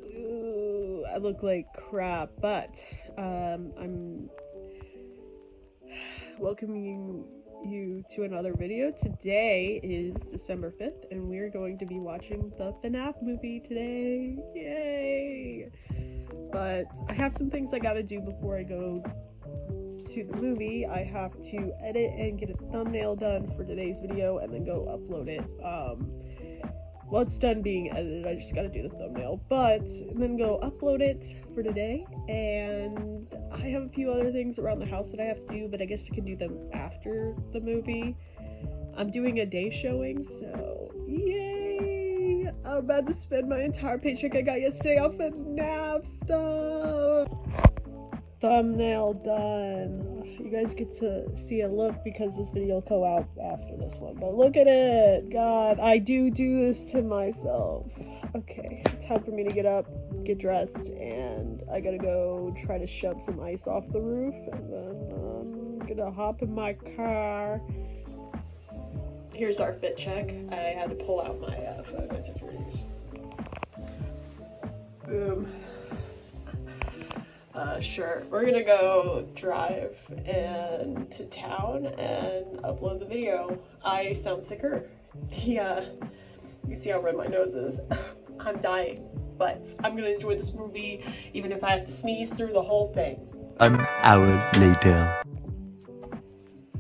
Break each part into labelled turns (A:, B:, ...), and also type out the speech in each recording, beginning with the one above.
A: Ooh, I look like crap, but I'm welcoming you to another video. Today is December 5th, and we're going to be watching the FNAF movie today. Yay! But I have some things I gotta do before I go to the movie. I have to edit and get a thumbnail done for today's video and then go upload it. Well, it's done being edited, I just gotta do the thumbnail, and then go upload it for today, and I have a few other things around the house that I have to do, but I guess I can do them after the movie. I'm doing a day showing, so yay! I'm about to spend my entire paycheck I got yesterday off of FNAF stuff! Thumbnail done. You guys get to see a look because this video will go out after this one, but look at it. God, I do this to myself. Okay, time for me to get up, get dressed, and I gotta go try to shove some ice off the roof, and then I'm gonna hop in my car. Here's our fit check. I had to pull out my Five Nights at Freddy's. Boom. Sure. We're gonna go drive into town and upload the video. I sound sicker. Yeah, you see how red my nose is. I'm dying, but I'm gonna enjoy this movie even if I have to sneeze through the whole thing.
B: An hour later.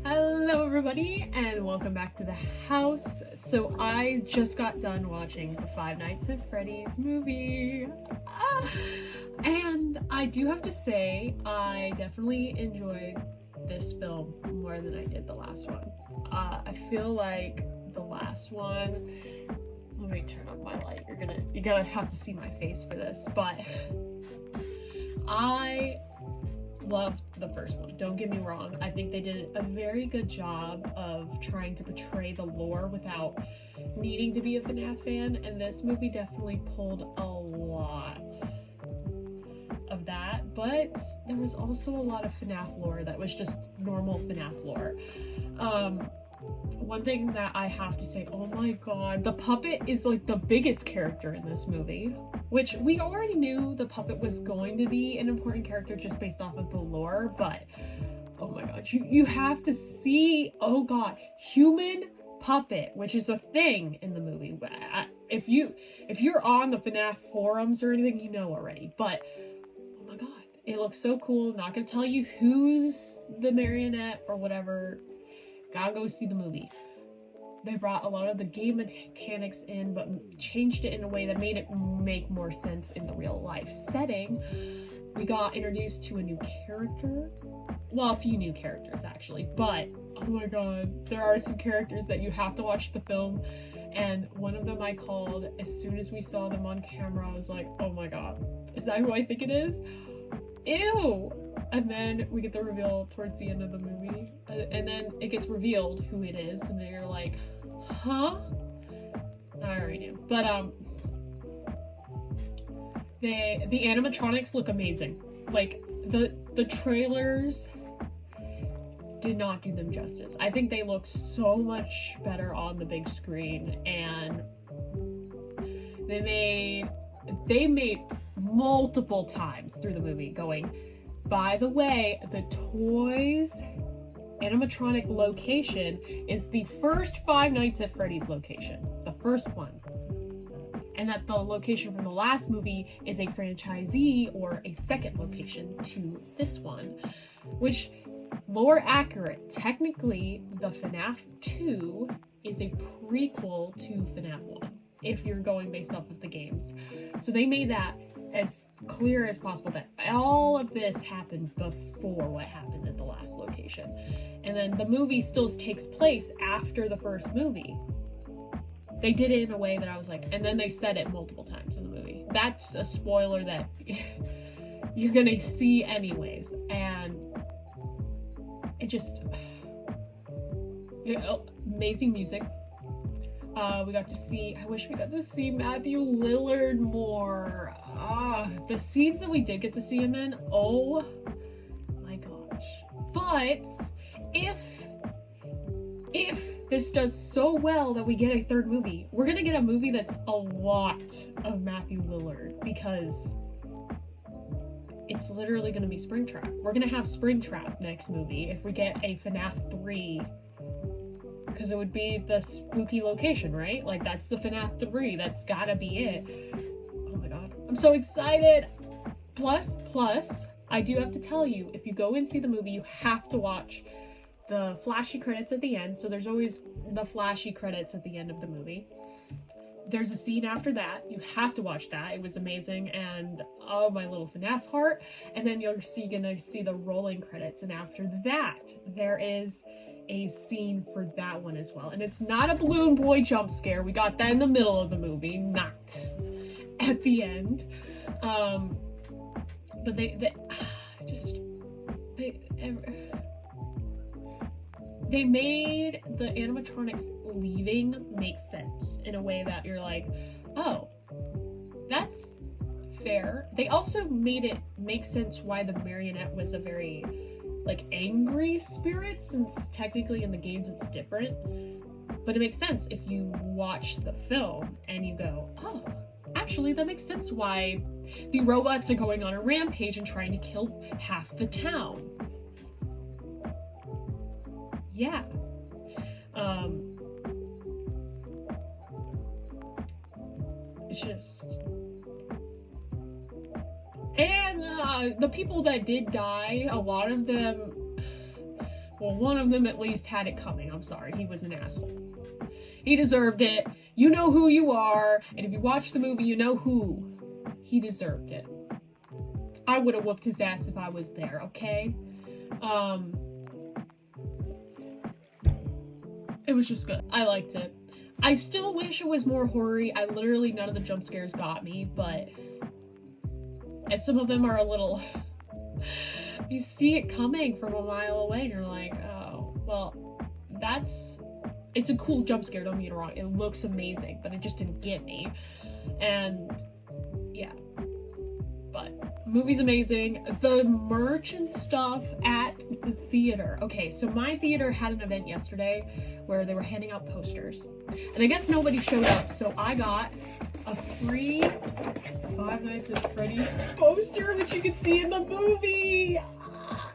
A: Hello everybody and welcome back to the house. So I just got done watching the Five Nights at Freddy's movie. And I do have to say, I definitely enjoyed this film more than I did the last one. I feel like the last one, let me turn on my light, you're gonna have to see my face for this, but I loved the first one, don't get me wrong. I think they did a very good job of trying to portray the lore without needing to be a FNAF fan, and this movie definitely pulled a lot of that, but there was also a lot of FNAF lore that was just normal FNAF lore. One thing that I have to say, oh my god, the puppet is like the biggest character in this movie, which we already knew the puppet was going to be an important character just based off of the lore, but oh my god, you have to see, oh god, human puppet, which is a thing in the movie. If you're on the FNAF forums or anything, you know already, but oh my god, it looks so cool. Not gonna tell you who's the marionette or whatever. Gotta go see the movie. They brought a lot of the game mechanics in, but changed it in a way that made it make more sense in the real life setting. We got introduced to a new character. Well, a few new characters actually, but oh my god, there are some characters that you have to watch the film, and one of them I called as soon as we saw them on camera. I was like, oh my god, is that who I think it is? Ew! And then we get the reveal towards the end of the movie, and then it gets revealed who it is, and then you're like, huh? I already knew. But the animatronics look amazing. Like the trailers did not do them justice. I think they look so much better on the big screen, and they made multiple times through the movie going, by the way, the toys animatronic location is the first Five Nights at Freddy's location, the first one, and that the location from the last movie is a franchisee or a second location to this one, which more accurate. Technically, the FNAF 2 is a prequel to FNAF 1 if you're going based off of the games. So they made that as clear as possible that all of this happened before what happened at the last location. And then the movie still takes place after the first movie. They did it in a way that I was like, and then they said it multiple times in the movie. That's a spoiler that you're gonna see anyways. And it just, amazing music. We got to see, I wish we got to see Matthew Lillard more. The scenes that we did get to see him in, oh my gosh. But if this does so well that we get a third movie. We're gonna get a movie that's a lot of Matthew Lillard because it's literally gonna be Springtrap. We're gonna have Springtrap next movie if we get a FNAF 3, because it would be the spooky location, right? Like, that's the FNAF 3. That's gotta be it. Oh my god, I'm so excited. Plus, I do have to tell you, if you go and see the movie, you have to watch the flashy credits at the end. So there's always the flashy credits at the end of the movie. There's a scene after that. You have to watch that. It was amazing. And oh, my little FNAF heart. And then you're gonna see the rolling credits. And after that, there is a scene for that one as well. And it's not a balloon boy jump scare. We got that in the middle of the movie, not at the end. But they made the animatronics leaving make sense in a way that you're like, oh, that's fair. They also made it make sense why the marionette was a very, like, angry spirit, since technically in the games it's different. But it makes sense if you watch the film and you go, oh, actually that makes sense why the robots are going on a rampage and trying to kill half the town. Yeah. It's just... And the people that did die, a lot of them... Well, one of them at least had it coming. I'm sorry, he was an asshole. He deserved it. You know who you are, and if you watch the movie, you know who. He deserved it. I would have whooped his ass if I was there, okay? It was just good. I liked it. I still wish it was more horror-y. Literally none of the jump scares got me, but... And some of them are a little... You see it coming from a mile away, and you're like, oh, well, that's... It's a cool jump scare, don't get me wrong. It looks amazing, but it just didn't get me. And... yeah. But movie's amazing. The merch and stuff at the theater. Okay, so my theater had an event yesterday where they were handing out posters. And I guess nobody showed up, so I got a free Five Nights at Freddy's poster, which you can see in the movie.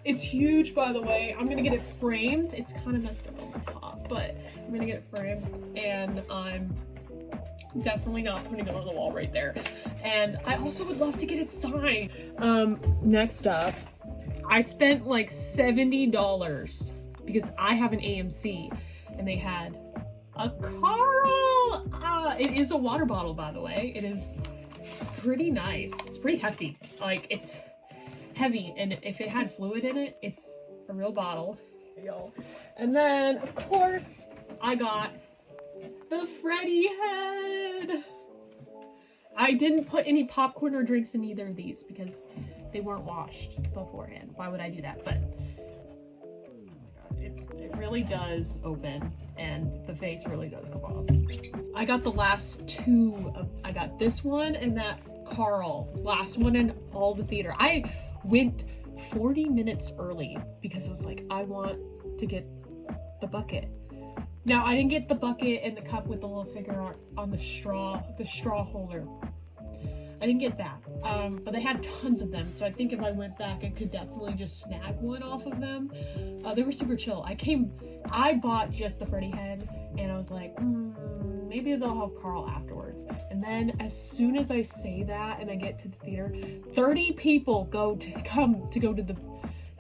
A: It's huge, by the way. I'm gonna get it framed. It's kind of messed up on the top, but I'm gonna get it framed, and I'm definitely not putting it on the wall right there. And I also would love to get it signed. Next up, I spent like $70 because I have an AMC and they had a Carl. It is a water bottle, by the way. It is pretty nice. It's pretty hefty. Like, it's heavy, and if it had fluid in it, it's a real bottle. And then, of course, I got the Freddy head. I didn't put any popcorn or drinks in either of these because they weren't washed beforehand. Why would I do that? But oh my god, it really does open, and the face really does come off. I got the last two. I got this one and that Carl. Last one in all the theater. I went 40 minutes early because I was like, I want to get the bucket. Now, I didn't get the bucket and the cup with the little figure on the straw holder. I didn't get that, but they had tons of them, so I think if I went back, I could definitely just snag one off of them. They were super chill. I bought just the Freddy head, and I was like, maybe they'll have Carl afterwards. And then as soon as I say that and I get to the theater, 30 people come to the...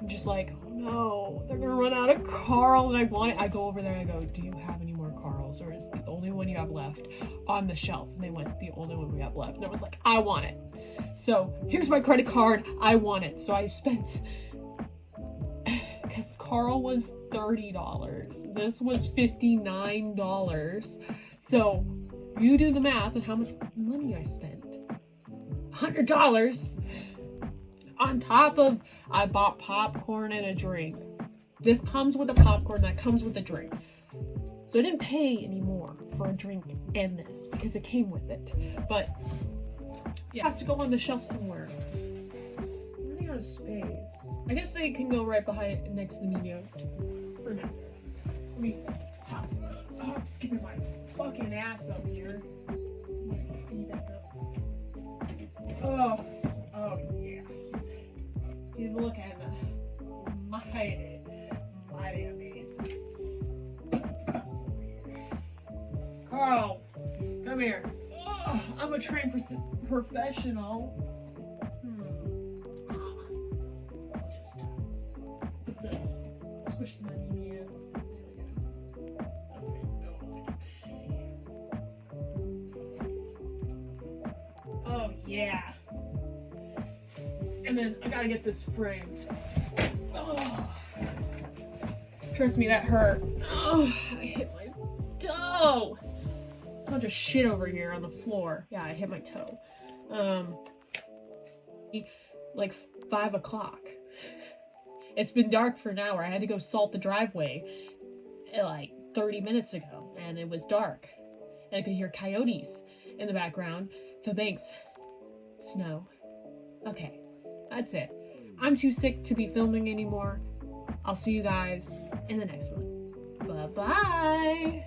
A: I'm just like, oh no, they're gonna run out of Carl, and I want it. I go over there and I go, do you have any more Carls, or is the only one you have left on the shelf? And they went, the only one we have left. And I was like, I want it. So here's my credit card, I want it. So I spent, because Carl was $30, this was $59. So you do the math on how much money I spent. $100 on top of, I bought popcorn and a drink. This comes with a popcorn, that comes with a drink. So I didn't pay any more for a drink and this because it came with it. But yeah, it has to go on the shelf somewhere. I'm running out of space. I guess they can go right behind next to the Ninos for now. I'm skipping my fucking ass up here. Oh, yeah. He's looking mighty amazing. Carl, come here. Oh, I'm a trained professional. Just put the squish my knees. Oh yeah. And then I gotta get this framed. Oh. Trust me, that hurt. Oh, I hit my toe. There's a bunch of shit over here on the floor. Yeah, I hit my toe. Like 5 o'clock. It's been dark for an hour. I had to go salt the driveway like 30 minutes ago, and it was dark. And I could hear coyotes in the background. So thanks, snow. Okay, that's it. I'm too sick to be filming anymore. I'll see you guys in the next one. Bye-bye!